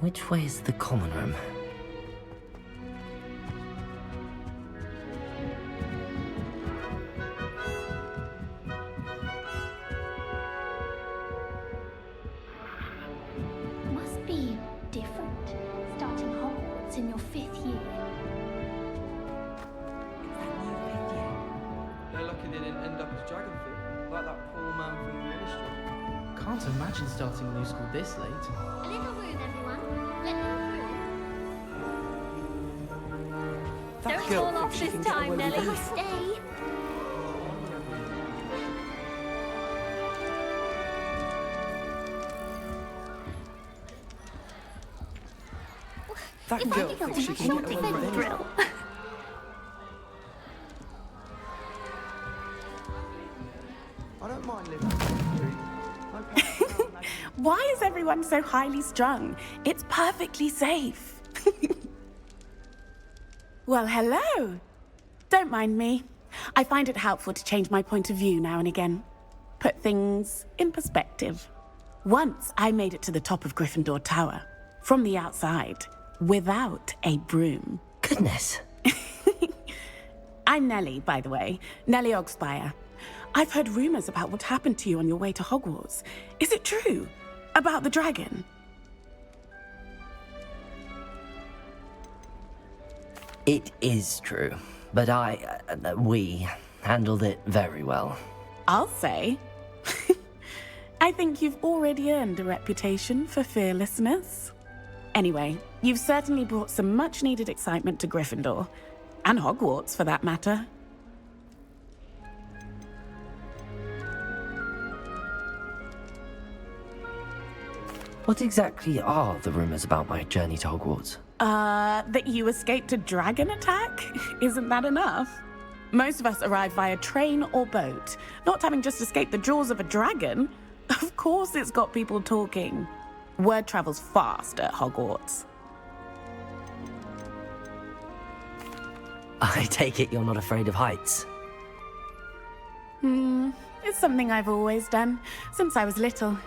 Which way is the common room? Must be different, starting Hogwarts in your 5th year. They're lucky they didn't end up as dragon food, like that poor man from the ministry. Can't imagine starting a new school this late. A little room, everyone. Let me through. That Don't girl fall off thinks she this can get time, away with Nelly. anything. Stay. That If girl I could thinks she go can to get away with National anything. Drill. I don't mind living on food. No problem. Why is everyone so highly strung? It's perfectly safe. Well, hello. Don't mind me. I find it helpful to change my point of view now and again. Put things in perspective. Once I made it to the top of Gryffindor Tower, from the outside, without a broom. Goodness. I'm Nellie, by the way. Nellie Ogspire. I've heard rumors about what happened to you on your way to Hogwarts. Is it true? About the dragon? It is true, but we handled it very well. I'll say. I think you've already earned a reputation for fearlessness. Anyway, you've certainly brought some much-needed excitement to Gryffindor. And Hogwarts, for that matter. What exactly are the rumors about my journey to Hogwarts? That you escaped a dragon attack? Isn't that enough? Most of us arrive via train or boat, not having just escaped the jaws of a dragon. Of course it's got people talking. Word travels fast at Hogwarts. I take it you're not afraid of heights. It's something I've always done, since I was little.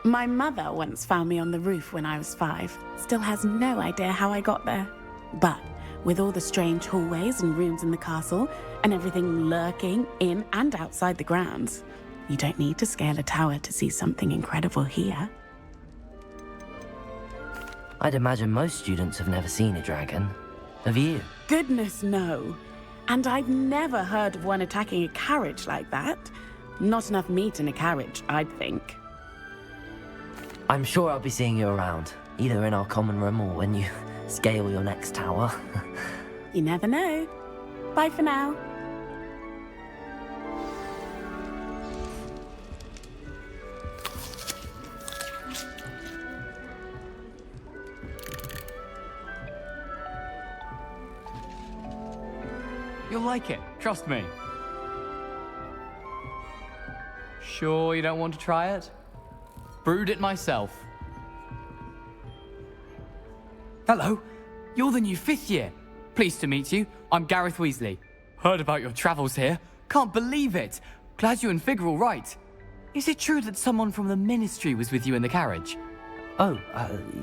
My mother once found me on the roof when I was 5. Still has no idea how I got there. But with all the strange hallways and rooms in the castle, and everything lurking in and outside the grounds, you don't need to scale a tower to see something incredible here. I'd imagine most students have never seen a dragon. Have you? Goodness, no. And I've never heard of one attacking a carriage like that. Not enough meat in a carriage, I'd think. I'm sure I'll be seeing you around, either in our common room or when you scale your next tower. You never know. Bye for now. You'll like it, trust me. Sure you don't want to try it? Brewed it myself. Hello, you're the new 5th year. Pleased to meet you. I'm Gareth Weasley. Heard about your travels here. Can't believe it. Glad you and Fig are all right. Is it true that someone from the Ministry was with you in the carriage? Oh,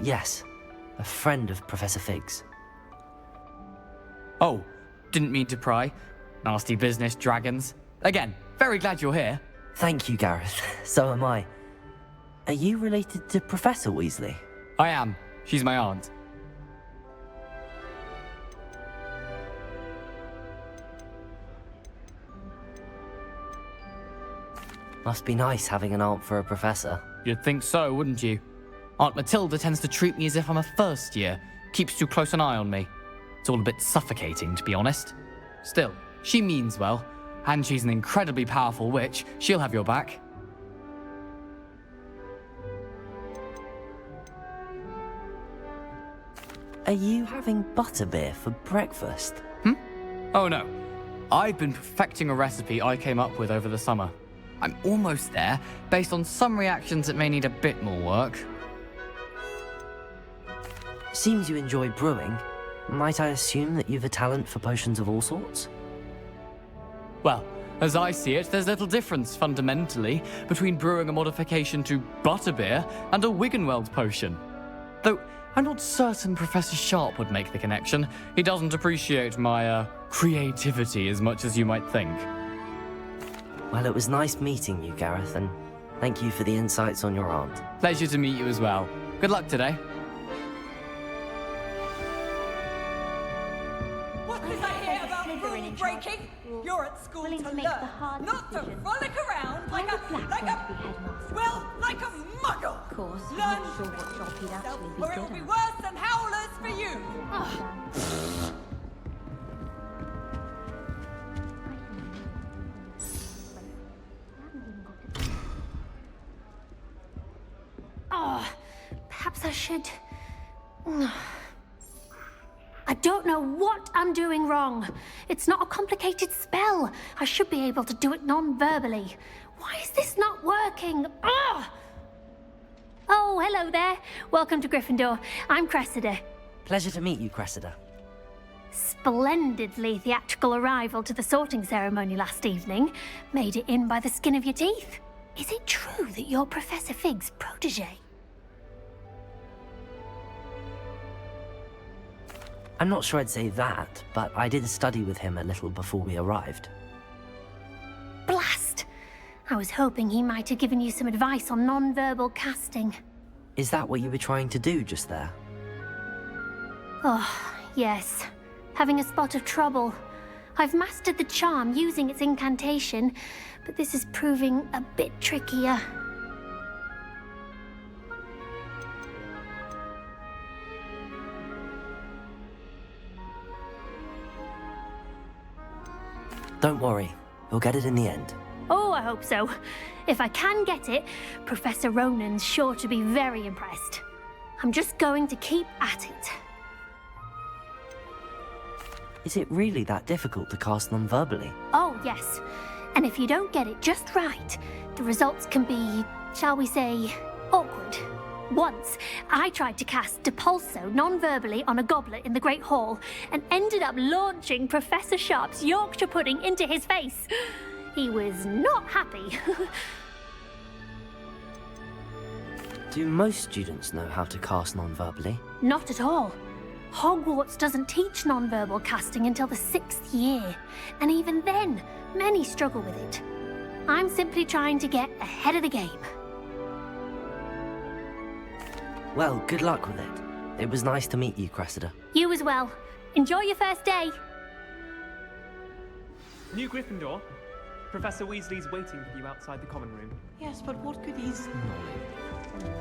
yes. A friend of Professor Fig's. Oh, didn't mean to pry. Nasty business, dragons. Again, very glad you're here. Thank you, Gareth. So am I. Are you related to Professor Weasley? I am. She's my aunt. Must be nice having an aunt for a professor. You'd think so, wouldn't you? Aunt Matilda tends to treat me as if I'm a first year. Keeps too close an eye on me. It's all a bit suffocating, to be honest. Still, she means well. And she's an incredibly powerful witch. She'll have your back. Are you having butterbeer for breakfast? Oh no. I've been perfecting a recipe I came up with over the summer. I'm almost there, based on some reactions that may need a bit more work. Seems you enjoy brewing. Might I assume that you've a talent for potions of all sorts? Well, as I see it, there's little difference, fundamentally, between brewing a modification to butterbeer and a Wiggenweld potion. Though, I'm not certain Professor Sharp would make the connection. He doesn't appreciate my, creativity as much as you might think. Well, it was nice meeting you, Gareth, and thank you for the insights on your aunt. Pleasure to meet you as well. Good luck today. What did I hear about rule breaking? You're at school Willing to to make learn, the hard not to decision. frolic around Why like was a, Black like going a, to be headmaster? well, like a muggle. Of course, I'm Learn not sure what job he'd yourself, actually be or it'll good be at. worse than howlers for you. Oh, perhaps I should. I don't know what I'm doing wrong. It's not a complicated spell. I should be able to do it non-verbally. Why is this not working? Ugh! Oh, hello there. Welcome to Gryffindor. I'm Cressida. Pleasure to meet you, Cressida. Splendidly theatrical arrival to the sorting ceremony last evening. Made it in by the skin of your teeth. Is it true that you're Professor Fig's protege? I'm not sure I'd say that, but I did study with him a little before we arrived. Blast! I was hoping he might have given you some advice on non-verbal casting. Is that what you were trying to do just there? Oh, yes. Having a spot of trouble. I've mastered the charm using its incantation, but this is proving a bit trickier. Don't worry, you'll get it in the end. Oh, I hope so. If I can get it, Professor Ronan's sure to be very impressed. I'm just going to keep at it. Is it really that difficult to cast non-verbally? Oh, yes. And if you don't get it just right, the results can be, shall we say, awkward. Once, I tried to cast Depulso non-verbally on a goblet in the Great Hall and ended up launching Professor Sharp's Yorkshire pudding into his face. He was not happy. Do most students know how to cast non-verbally? Not at all. Hogwarts doesn't teach non-verbal casting until the 6th year, and even then, many struggle with it. I'm simply trying to get ahead of the game. Well, good luck with it. It was nice to meet you, Cressida. You as well. Enjoy your first day. New Gryffindor, Professor Weasley's waiting for you outside the common room. Yes, but what could his knowledge?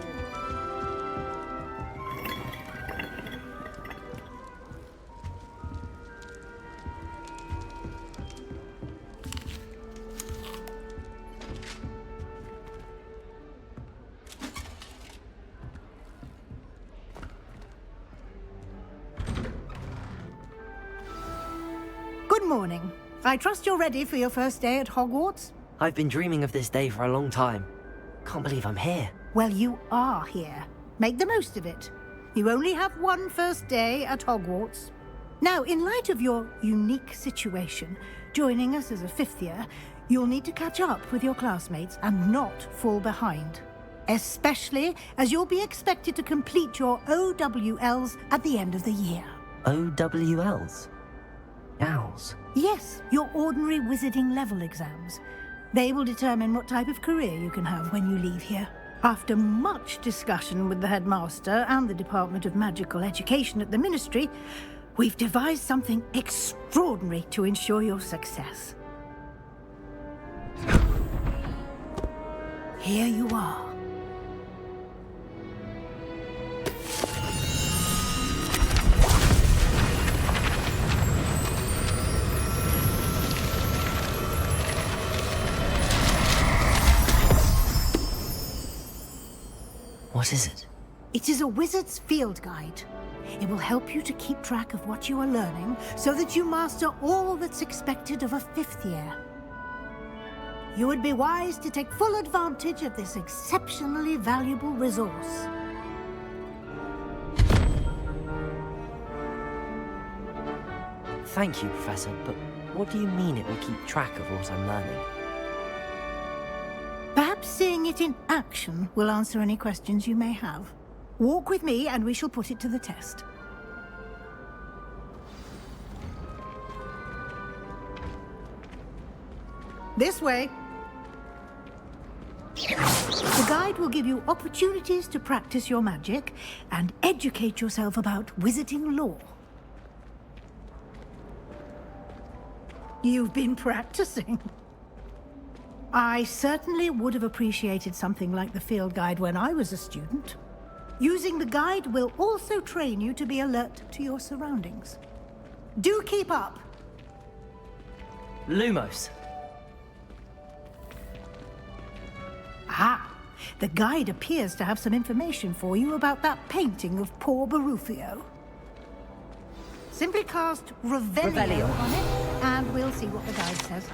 Good morning. I trust you're ready for your first day at Hogwarts? I've been dreaming of this day for a long time. Can't believe I'm here. Well, you are here. Make the most of it. You only have one first day at Hogwarts. Now, in light of your unique situation, joining us as a 5th year, you'll need to catch up with your classmates and not fall behind. Especially as you'll be expected to complete your OWLs at the end of the year. OWLs? Owls? Yes, your ordinary wizarding level exams. They will determine what type of career you can have when you leave here. After much discussion with the headmaster and the Department of Magical Education at the Ministry, we've devised something extraordinary to ensure your success. Here you are. What is it? It is a wizard's field guide. It will help you to keep track of what you are learning so that you master all that's expected of a 5th year. You would be wise to take full advantage of this exceptionally valuable resource. Thank you, Professor, but what do you mean it will keep track of what I'm learning? Perhaps seeing it in action will answer any questions you may have. Walk with me and we shall put it to the test. This way. The guide will give you opportunities to practice your magic and educate yourself about wizarding lore. You've been practicing. I certainly would have appreciated something like the field guide when I was a student. Using the guide will also train you to be alert to your surroundings. Do keep up. Lumos. Ah, the guide appears to have some information for you about that painting of poor Barufio. Simply cast Revelio on it, and we'll see what the guide says.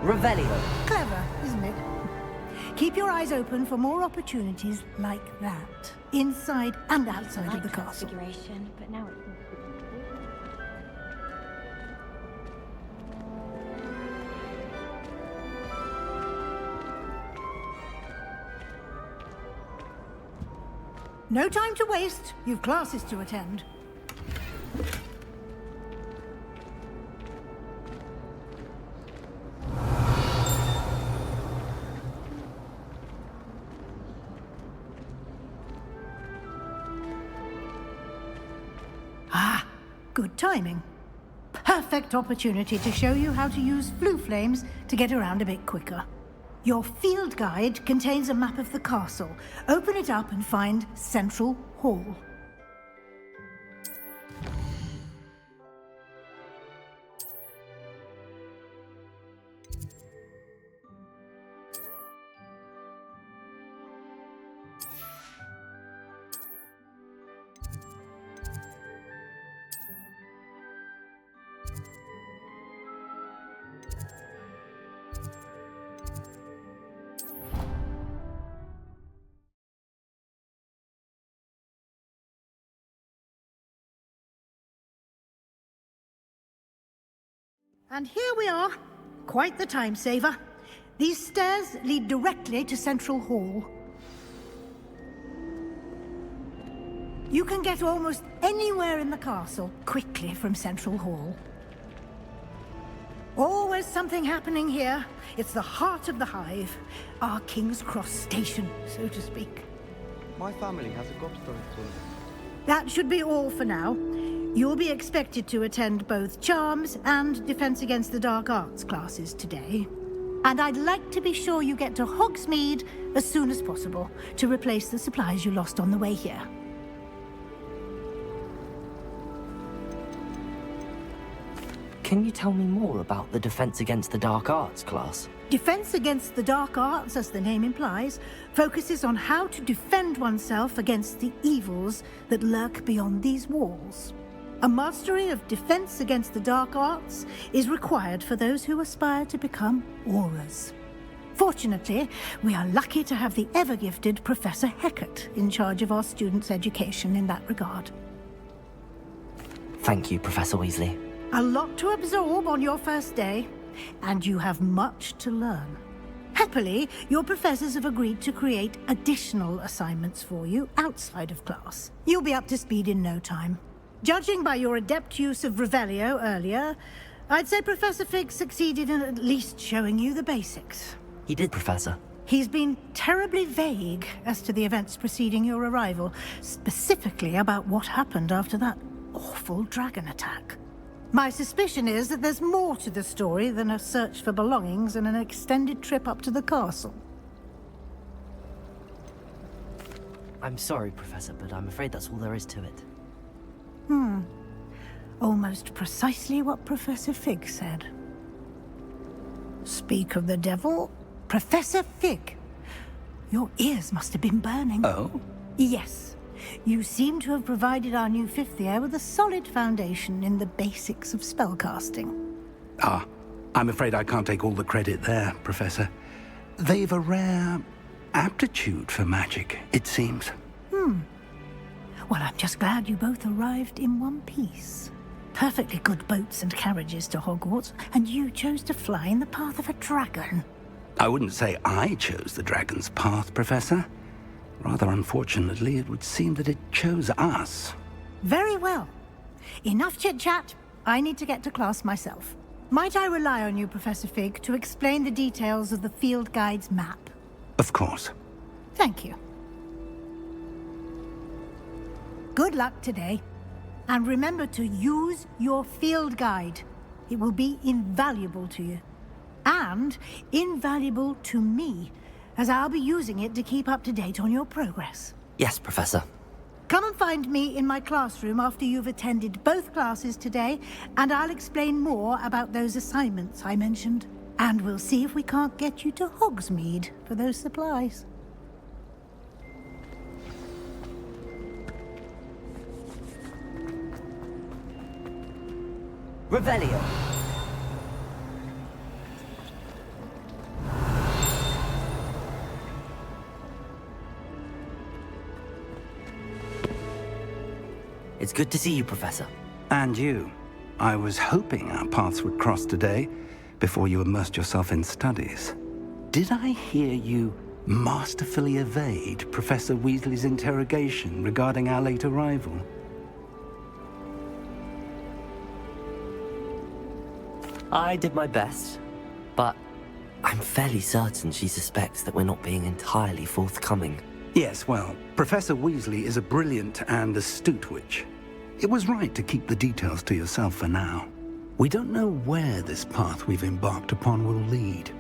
Revelio. Clever, isn't it? Keep your eyes open for more opportunities like that, inside and outside of the castle. Configuration, but now it's No time to waste. You've classes to attend. Ah, good timing. Perfect opportunity to show you how to use flue flames to get around a bit quicker. Your field guide contains a map of the castle. Open it up and find Central Hall. And here we are. Quite the time saver. These stairs lead directly to Central Hall. You can get almost anywhere in the castle quickly from Central Hall. Always something happening here. It's the heart of the hive. Our King's Cross station, so to speak. My family has a gobstone tournament. That should be all for now. You'll be expected to attend both Charms and Defense Against the Dark Arts classes today. And I'd like to be sure you get to Hogsmeade as soon as possible to replace the supplies you lost on the way here. Can you tell me more about the Defense Against the Dark Arts class? Defense Against the Dark Arts, as the name implies, focuses on how to defend oneself against the evils that lurk beyond these walls. A mastery of Defense Against the Dark Arts is required for those who aspire to become Aurors. Fortunately, we are lucky to have the ever-gifted Professor Hecat in charge of our students' education in that regard. Thank you, Professor Weasley. A lot to absorb on your first day, and you have much to learn. Happily, your professors have agreed to create additional assignments for you outside of class. You'll be up to speed in no time. Judging by your adept use of Revelio earlier, I'd say Professor Fig succeeded in at least showing you the basics. He did, Professor. He's been terribly vague as to the events preceding your arrival, specifically about what happened after that awful dragon attack. My suspicion is that there's more to the story than a search for belongings and an extended trip up to the castle. I'm sorry, Professor, but I'm afraid that's all there is to it. Almost precisely what Professor Fig said. Speak of the devil, Professor Fig. Your ears must have been burning. Oh? Yes. You seem to have provided our new fifth year with a solid foundation in the basics of spellcasting. Ah, I'm afraid I can't take all the credit there, Professor. They've a rare aptitude for magic, it seems. Well, I'm just glad you both arrived in one piece. Perfectly good boats and carriages to Hogwarts, and you chose to fly in the path of a dragon. I wouldn't say I chose the dragon's path, Professor. Rather unfortunately, it would seem that it chose us. Very well. Enough chit-chat. I need to get to class myself. Might I rely on you, Professor Fig, to explain the details of the field guide's map? Of course. Thank you. Good luck today. And remember to use your field guide. It will be invaluable to you. And invaluable to me, as I'll be using it to keep up to date on your progress. Yes, Professor. Come and find me in my classroom after you've attended both classes today, and I'll explain more about those assignments I mentioned. And we'll see if we can't get you to Hogsmeade for those supplies. Revelio. It's good to see you, Professor. And you. I was hoping our paths would cross today, before you immersed yourself in studies. Did I hear you masterfully evade Professor Weasley's interrogation regarding our late arrival? I did my best, but I'm fairly certain she suspects that we're not being entirely forthcoming. Yes, well, Professor Weasley is a brilliant and astute witch. It was right to keep the details to yourself for now. We don't know where this path we've embarked upon will lead.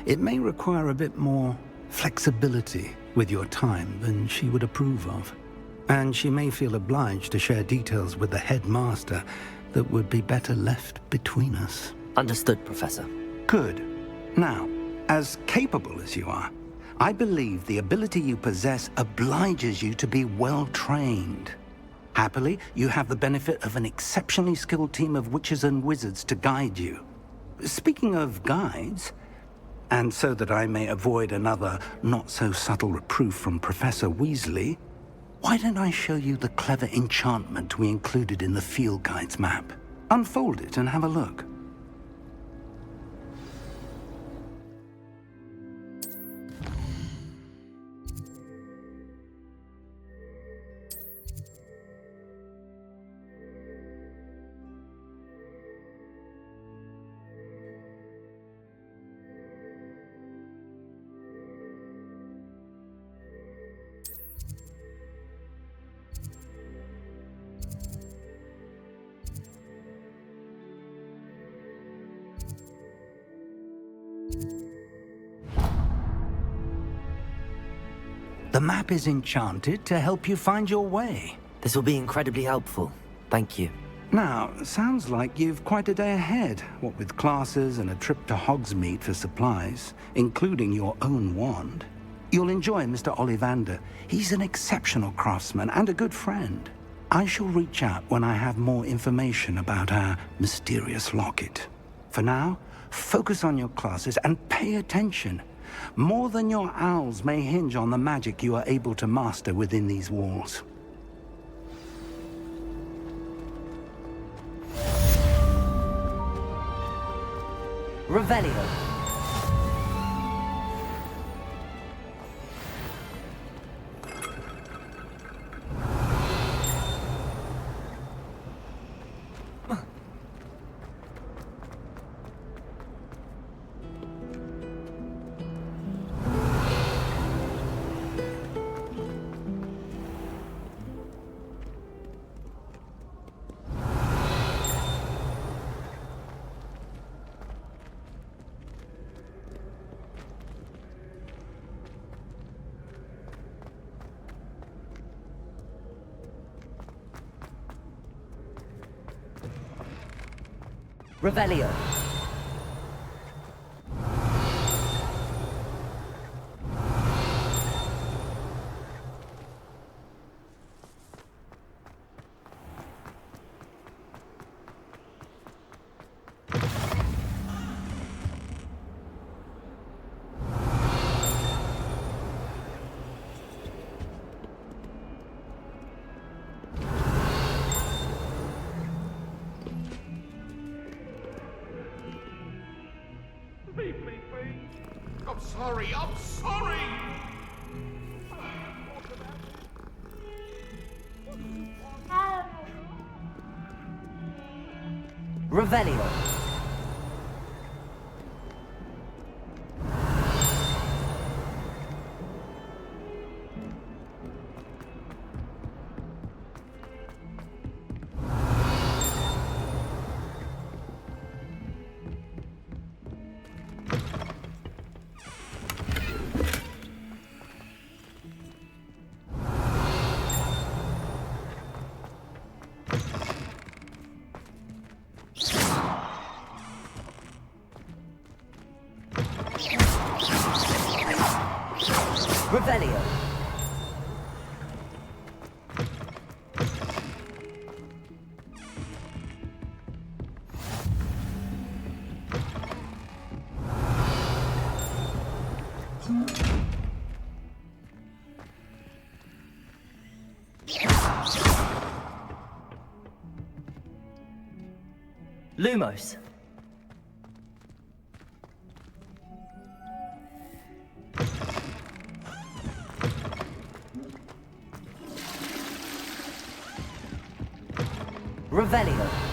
It may require a bit more flexibility with your time than she would approve of. And she may feel obliged to share details with the headmaster that would be better left between us. Understood, Professor. Good. Now, as capable as you are, I believe the ability you possess obliges you to be well trained. Happily, you have the benefit of an exceptionally skilled team of witches and wizards to guide you. Speaking of guides, and so that I may avoid another not-so-subtle reproof from Professor Weasley, why don't I show you the clever enchantment we included in the field guide's map? Unfold it and have a look. The map is enchanted to help you find your way. This will be incredibly helpful. Thank you. Now, sounds like you've quite a day ahead, what with classes and a trip to Hogsmeade for supplies, including your own wand. You'll enjoy Mr. Ollivander. He's an exceptional craftsman and a good friend. I shall reach out when I have more information about our mysterious locket. For now, focus on your classes and pay attention. More than your owls may hinge on the magic you are able to master within these walls. Revelio. Revelio. I'm sorry, I'm sorry! Revelio. Revelio. Lumos. Revelio.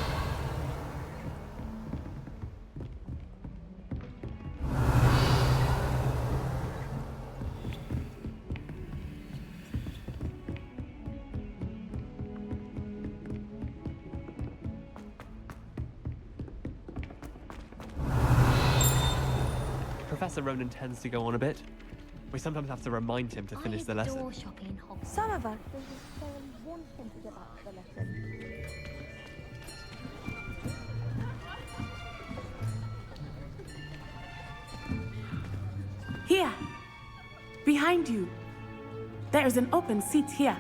Professor Ronan tends to go on a bit. We sometimes have to remind him to finish the lesson. Some of us don't necessarily want him to get back to the lesson. Here, behind you. There is an open seat here.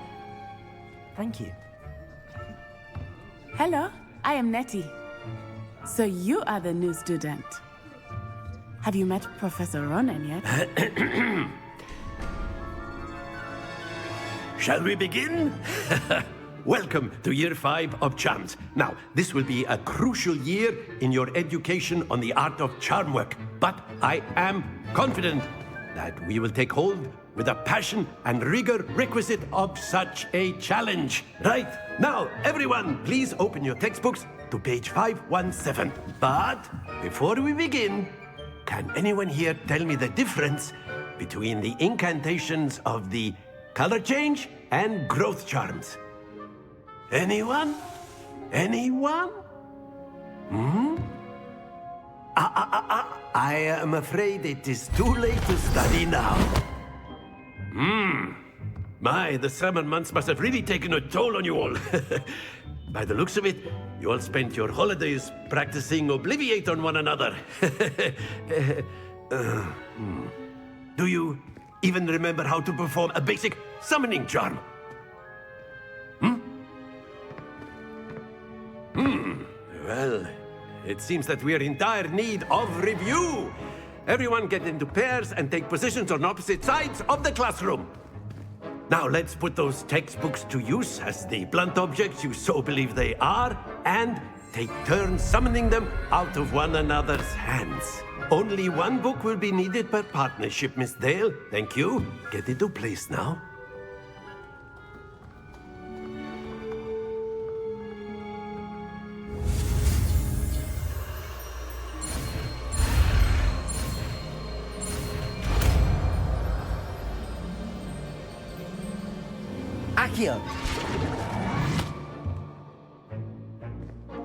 Thank you. Hello, I am Nettie. So you are the new student. Have you met Professor Ronan yet? Shall we begin? Welcome to Year 5 of Charms. Now, this will be a crucial year in your education on the art of charm work. But I am confident that we will take hold with the passion and rigor requisite of such a challenge. Right, now, everyone, please open your textbooks to page 517. But before we begin, can anyone here tell me the difference between the incantations of the color change and growth charms? Anyone? Anyone? I am afraid it is too late to study now. My, the summer months must have really taken a toll on you all. By the looks of it, you all spent your holidays practicing Obliviate on one another. Do you even remember how to perform a basic summoning charm? Well, it seems that we are in dire need of review. Everyone get into pairs and take positions on opposite sides of the classroom. Now let's put those textbooks to use as the blunt objects you so believe they are, and take turns summoning them out of one another's hands. Only one book will be needed per partnership, Miss Dale. Thank you. Get into place now. Accio!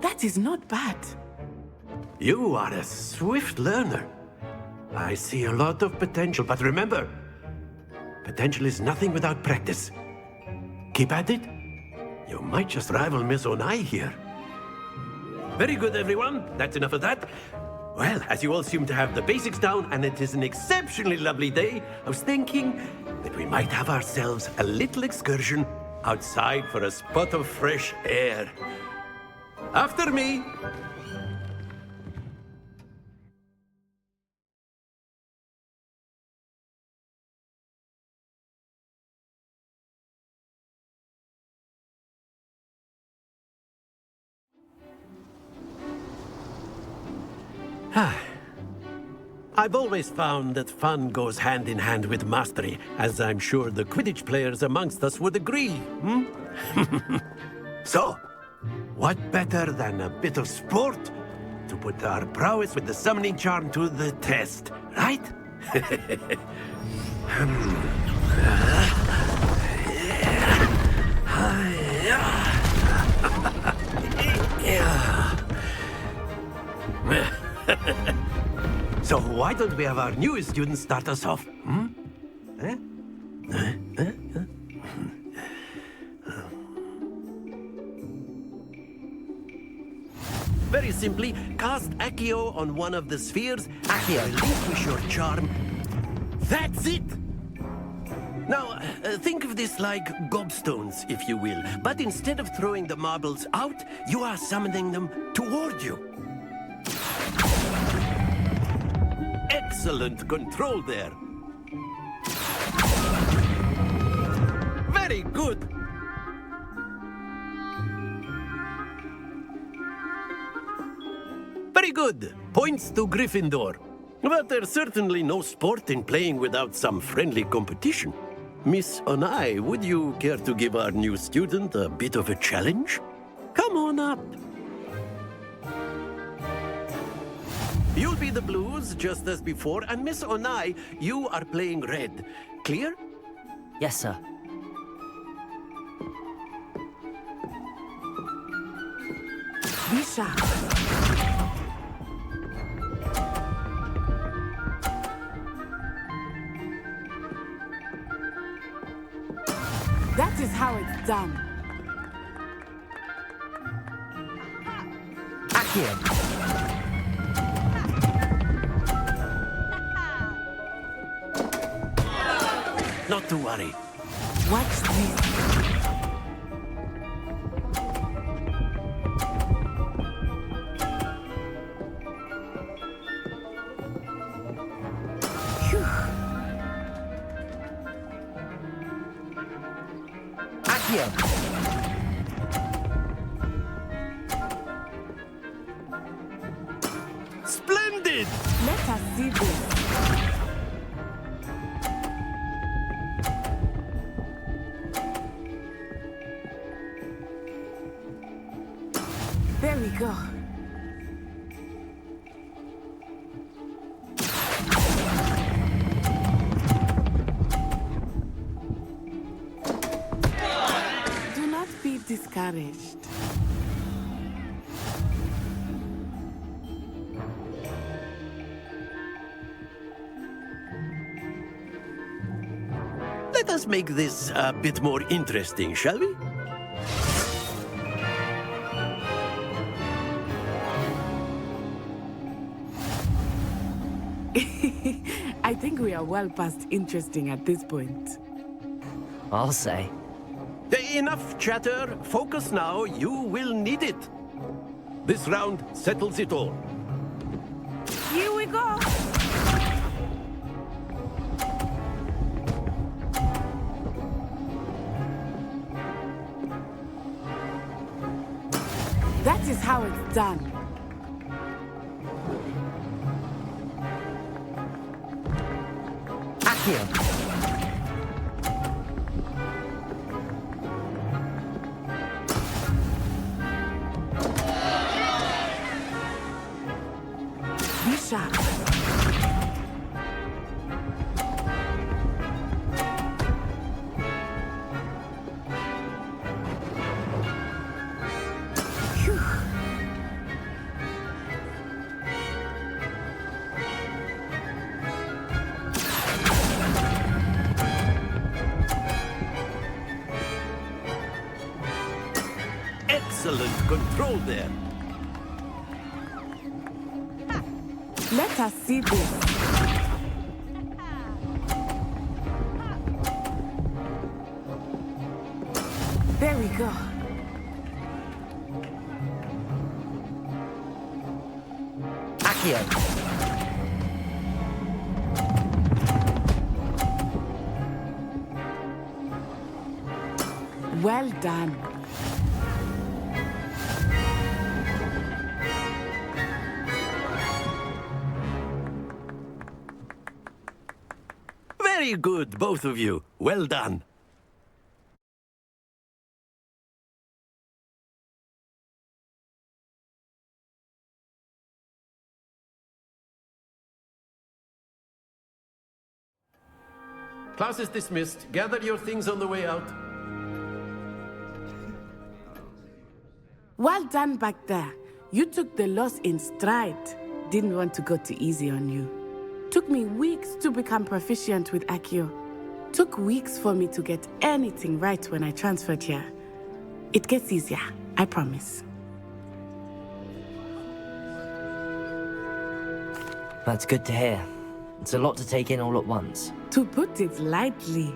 That is not bad. You are a swift learner. I see a lot of potential, but remember, potential is nothing without practice. Keep at it. You might just rival Miss Onai here. Very good, everyone. That's enough of that. Well, as you all seem to have the basics down, and it is an exceptionally lovely day, I was thinking that we might have ourselves a little excursion outside for a spot of fresh air. After me. I've always found that fun goes hand in hand with mastery, as I'm sure the Quidditch players amongst us would agree. So, what better than a bit of sport to put our prowess with the summoning charm to the test, right? So why don't we have our newest student start us off? Very simply, cast Accio on one of the spheres. Accio, relinquish your charm. That's it! Now, think of this like gobstones, if you will. But instead of throwing the marbles out, you are summoning them toward you. Excellent control there. Very good. Very good. Points to Gryffindor. But there's certainly no sport in playing without some friendly competition. Miss Onai, would you care to give our new student a bit of a challenge? Come on up. You'll be the blues, just as before, and Miss Onai, you are playing red. Clear? Yes, sir. Be sharp. That is how it's done. Accio. Not to worry. Watch this. Accio. Splendid! Let us see this. There we go. Do not be discouraged. Let us make this a bit more interesting, shall we? I think we are well past interesting at this point. I'll say. Enough chatter. Focus now. You will need it. This round settles it all. Here we go. That is how it's done. Accio. Be sharp. Phew. Excellent control there. Let us see this. There we go. Accio. Well done. Very good, both of you. Well done. Class is dismissed. Gather your things on the way out. Well done back there. You took the loss in stride. Didn't want to go too easy on you. Took me weeks to become proficient with Accio. Took weeks for me to get anything right when I transferred here. It gets easier, I promise. That's good to hear. It's a lot to take in all at once. To put it lightly,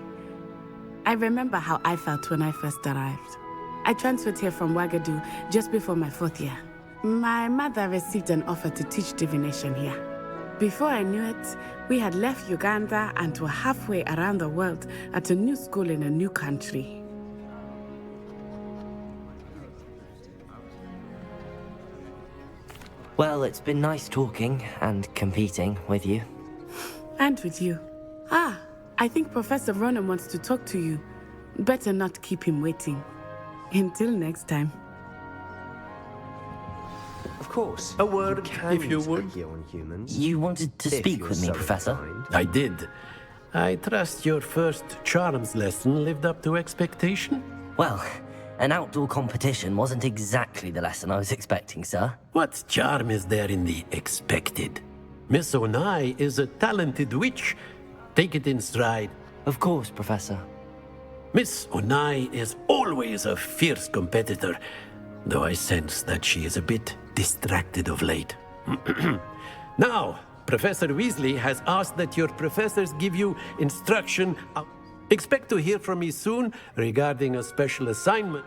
I remember how I felt when I first arrived. I transferred here from Ouagadougou just before my 4th year. My mother received an offer to teach divination here. Before I knew it, we had left Uganda and were halfway around the world at a new school in a new country. Well, it's been nice talking and competing with you. And with you. Ah, I think Professor Ronan wants to talk to you. Better not keep him waiting. Until next time. Of course. A word, can if you use would. Accio on humans. You wanted to If speak you're with me, so Professor? inclined. I did. I trust your first charms lesson lived up to expectation? Well, an outdoor competition wasn't exactly the lesson I was expecting, sir. What charm is there in the expected? Miss Onai is a talented witch. Take it in stride. Of course, Professor. Miss Onai is always a fierce competitor, though I sense that she is a bit distracted of late. Now, Professor Weasley has asked that your professors give you instruction. Expect to hear from me soon regarding a special assignment.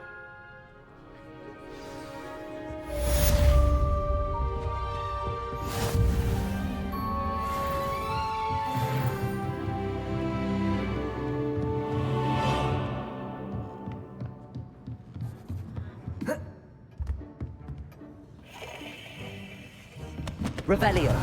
Revelio.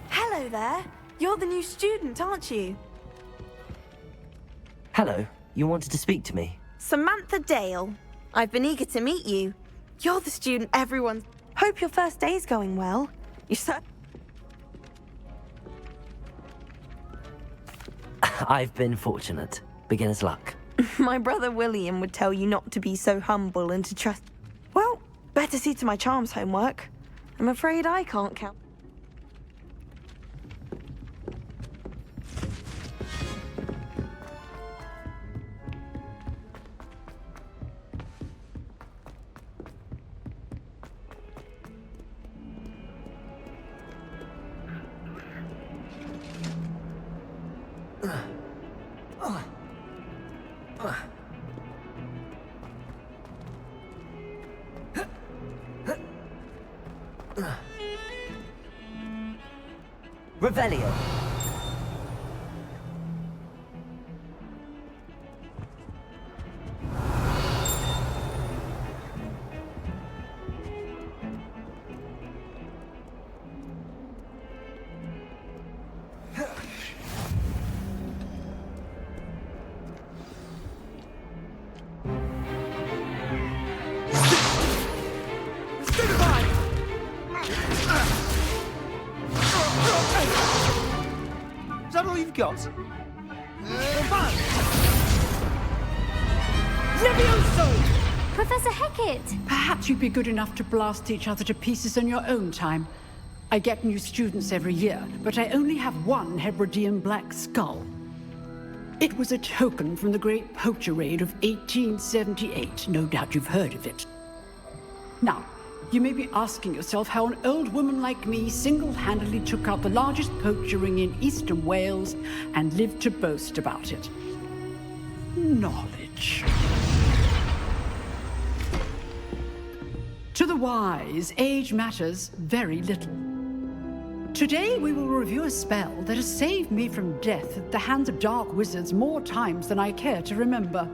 Hello there. You're the new student, aren't you? Hello, you wanted to speak to me? Samantha Dale. I've been eager to meet you. You're the student everyone... Hope your first day's going well. You said... I've been fortunate. Beginner's luck. My brother William would tell you not to be so humble and to trust... Well, better see to my charms homework. I'm afraid I can't count... Revelio. Is that all you've got? Levioso! Professor Hecat! Perhaps you'd be good enough to blast each other to pieces in your own time. I get new students every year, but I only have one Hebridean black skull. It was a token from the Great Poacher Raid of 1878. No doubt you've heard of it. Now, you may be asking yourself how an old woman like me single-handedly took out the largest poacher ring in eastern Wales and lived to boast about it. Knowledge. To the wise, age matters very little. Today we will review a spell that has saved me from death at the hands of dark wizards more times than I care to remember.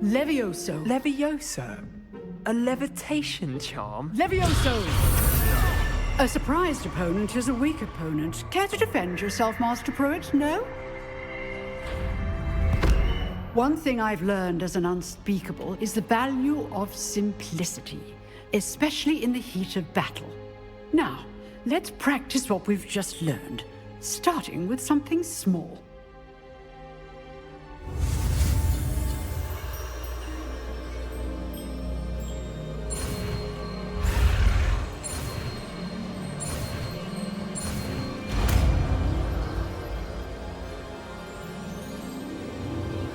Levioso. Levioso? A levitation charm? Levioso! A surprised opponent is a weak opponent. Care to defend yourself, Master Pruitt? No? One thing I've learned as an unspeakable is the value of simplicity, especially in the heat of battle. Now, let's practice what we've just learned, starting with something small.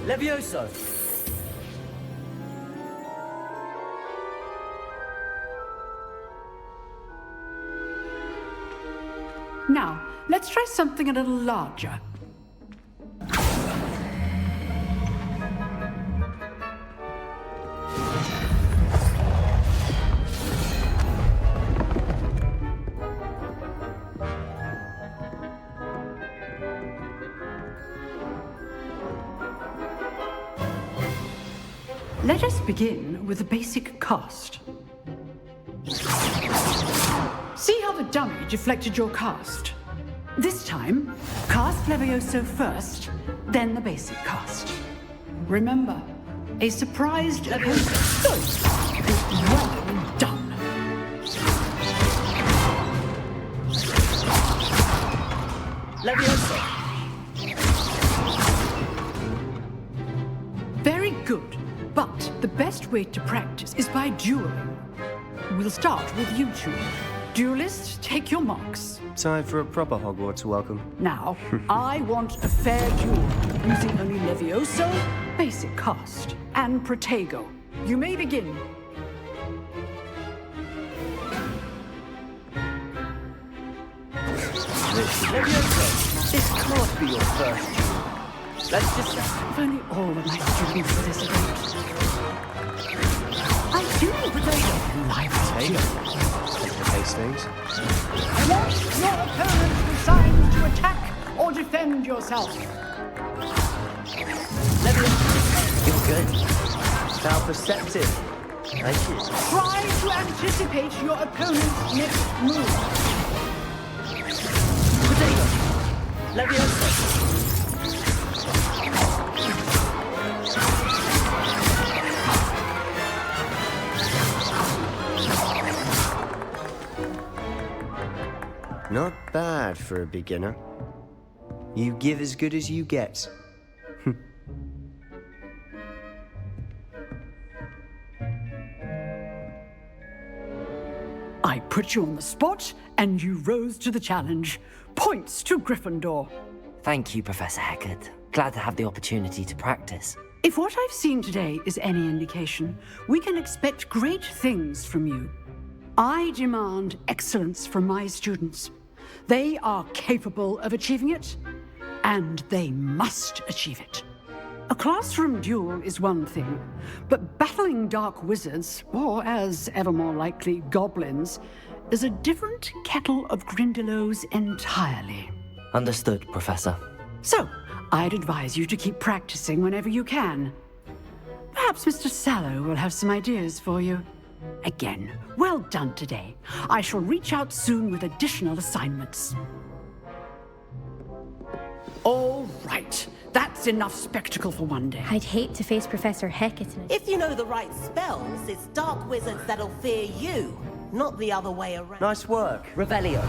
Levioso! Now, let's try something a little larger. Let us begin with the basic cast. See how the dummy deflected your cast? This time, cast Levioso first, then the basic cast. Remember, a surprised opponent. Well done. way to practice is by dueling. We'll start with you two. Duelists, take your marks. Time for a proper Hogwarts welcome. Now, I want a fair duel, using only Levioso, basic cast, and Protego. You may begin. This can't be your first duel. Let's just... If only all of my students were this great. I do, but they don't like Take taste things. I want your opponent designed to attack or defend yourself. You're good. How perceptive. Thank you. Try to anticipate your opponent's next move. Leviosa. Not bad for a beginner. You give as good as you get. I put you on the spot, and you rose to the challenge. Points to Gryffindor. Thank you, Professor Hecat. Glad to have the opportunity to practice. If what I've seen today is any indication, we can expect great things from you. I demand excellence from my students. They are capable of achieving it, and they must achieve it. A classroom duel is one thing, but battling dark wizards, or as ever more likely, goblins, is a different kettle of Grindylows entirely. Understood, Professor. So, I'd advise you to keep practicing whenever you can. Perhaps Mr. Sallow will have some ideas for you. Again, well done today. I shall reach out soon with additional assignments. All right. That's enough spectacle for one day. I'd hate to face Professor Hecat in it. If you know the right spells, it's dark wizards that'll fear you, not the other way around. Nice work. Revelio.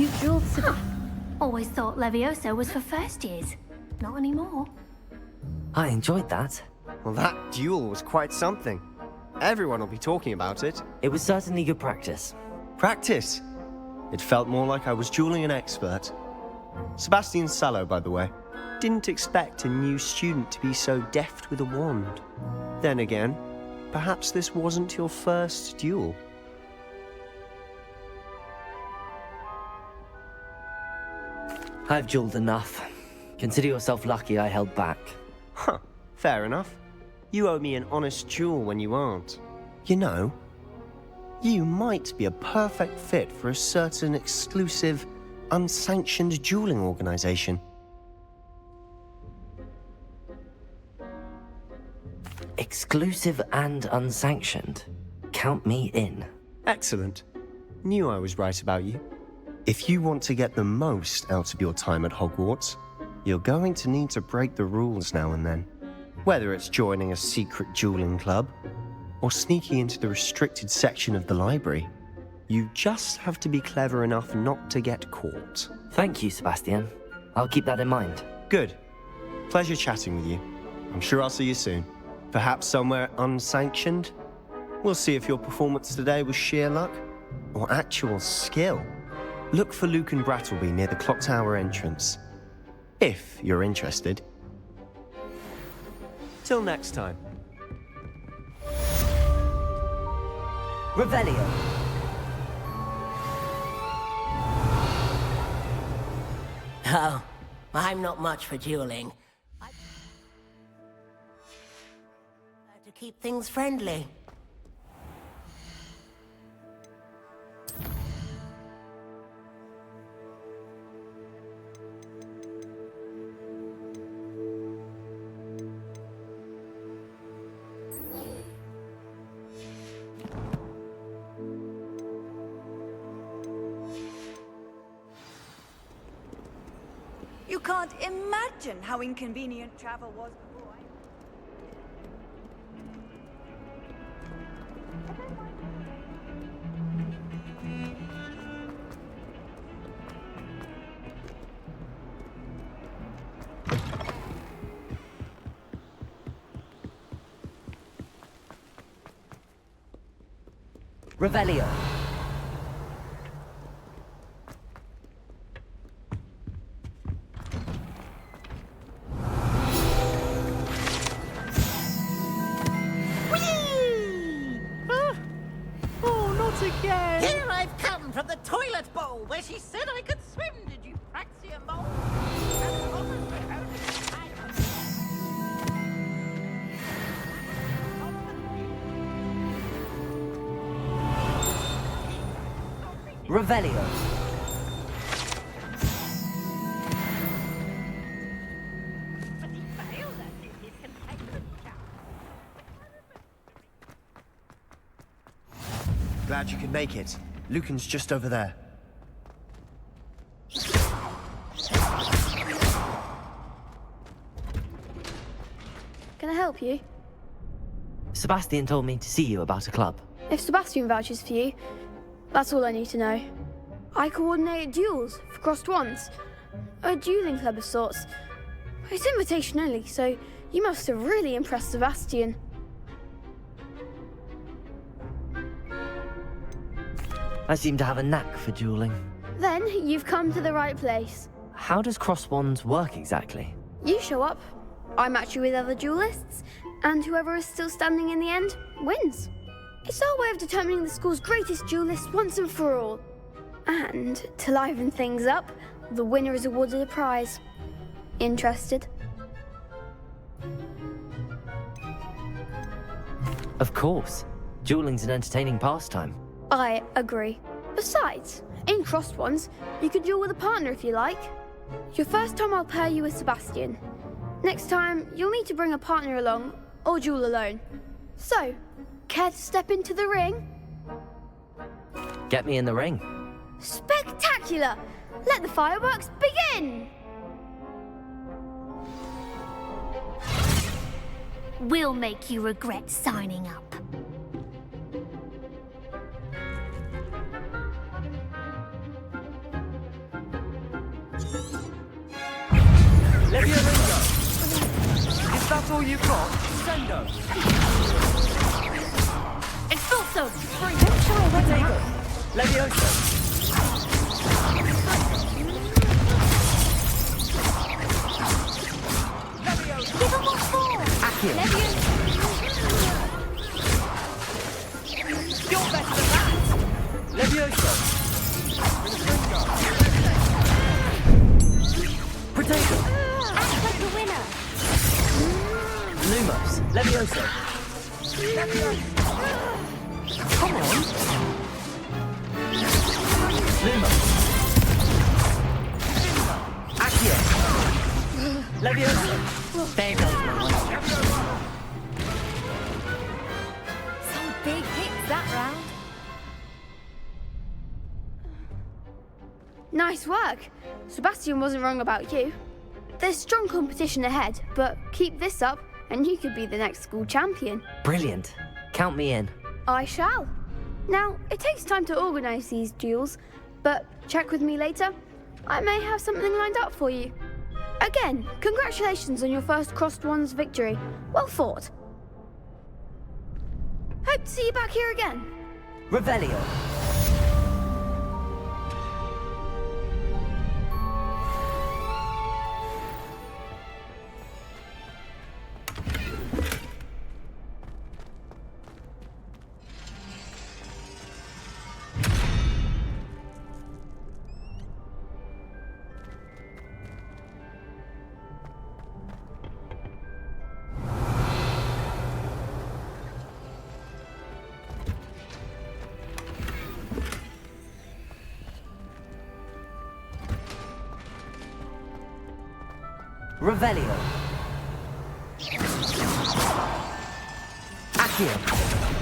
You dueled Always thought Levioso was for first years. Not anymore. I enjoyed that. Well, that duel was quite something. Everyone will be talking about it. It was certainly good practice. Practice? It felt more like I was dueling an expert. Sebastian Sallow, by the way. Didn't expect a new student to be so deft with a wand. Then again, perhaps this wasn't your first duel. I've dueled enough. Consider yourself lucky I held back. Huh, fair enough. You owe me an honest duel when you aren't. You know, you might be a perfect fit for a certain exclusive, unsanctioned dueling organization. Exclusive and unsanctioned. Count me in. Excellent. Knew I was right about you. If you want to get the most out of your time at Hogwarts, you're going to need to break the rules now and then. Whether it's joining a secret dueling club, or sneaking into the restricted section of the library, you just have to be clever enough not to get caught. Thank you, Sebastian. I'll keep that in mind. Good. Pleasure chatting with you. I'm sure I'll see you soon. Perhaps somewhere unsanctioned? We'll see if your performance today was sheer luck, or actual skill. Look for Luke and Brattleby near the clock tower entrance. If you're interested. Till next time. Revelio. Oh, I'm not much for dueling. I to keep things friendly. You can't imagine how inconvenient travel was before Revelio. Oh, not again! Here I've come from the toilet bowl where she said I could swim. Did you praxia mole? Revelio. Glad you could make it. Lucan's just over there. Can I help you? Sebastian told me to see you about a club. If Sebastian vouches for you, that's all I need to know. I coordinate duels for crossed wands. A dueling club of sorts. It's invitation only, so you must have really impressed Sebastian. I seem to have a knack for dueling. Then you've come to the right place. How does cross wands work exactly? You show up, I match you with other duelists, and whoever is still standing in the end wins. It's our way of determining the school's greatest duelist once and for all. And to liven things up, the winner is awarded a prize. Interested? Of course. Dueling's an entertaining pastime. I agree. Besides, in crossed ones, you could duel with a partner if you like. Your first time I'll pair you with Sebastian. Next time, you'll need to bring a partner along, or duel alone. So, care to step into the ring? Get me in the ring. Spectacular! Let the fireworks begin! We'll make you regret signing up. Levia Ringo! Is that all you've got? Sendo! Expulso! Potato! Levioso! Give him more force! Accio! You're better than that! Levioso! Potato! Act like the winner! Lumos. Levioso. Come on! Lumos. Accio! Levioso! There goes my winner. Some big hits that round. Nice work. Sebastian wasn't wrong about you. There's strong competition ahead, but keep this up and you could be the next school champion. Brilliant. Count me in. I shall. Now, it takes time to organise these duels, but check with me later. I may have something lined up for you. Again, congratulations on your first crossed wands victory. Well fought. Hope to see you back here again. Revelio. Revelio. Accio.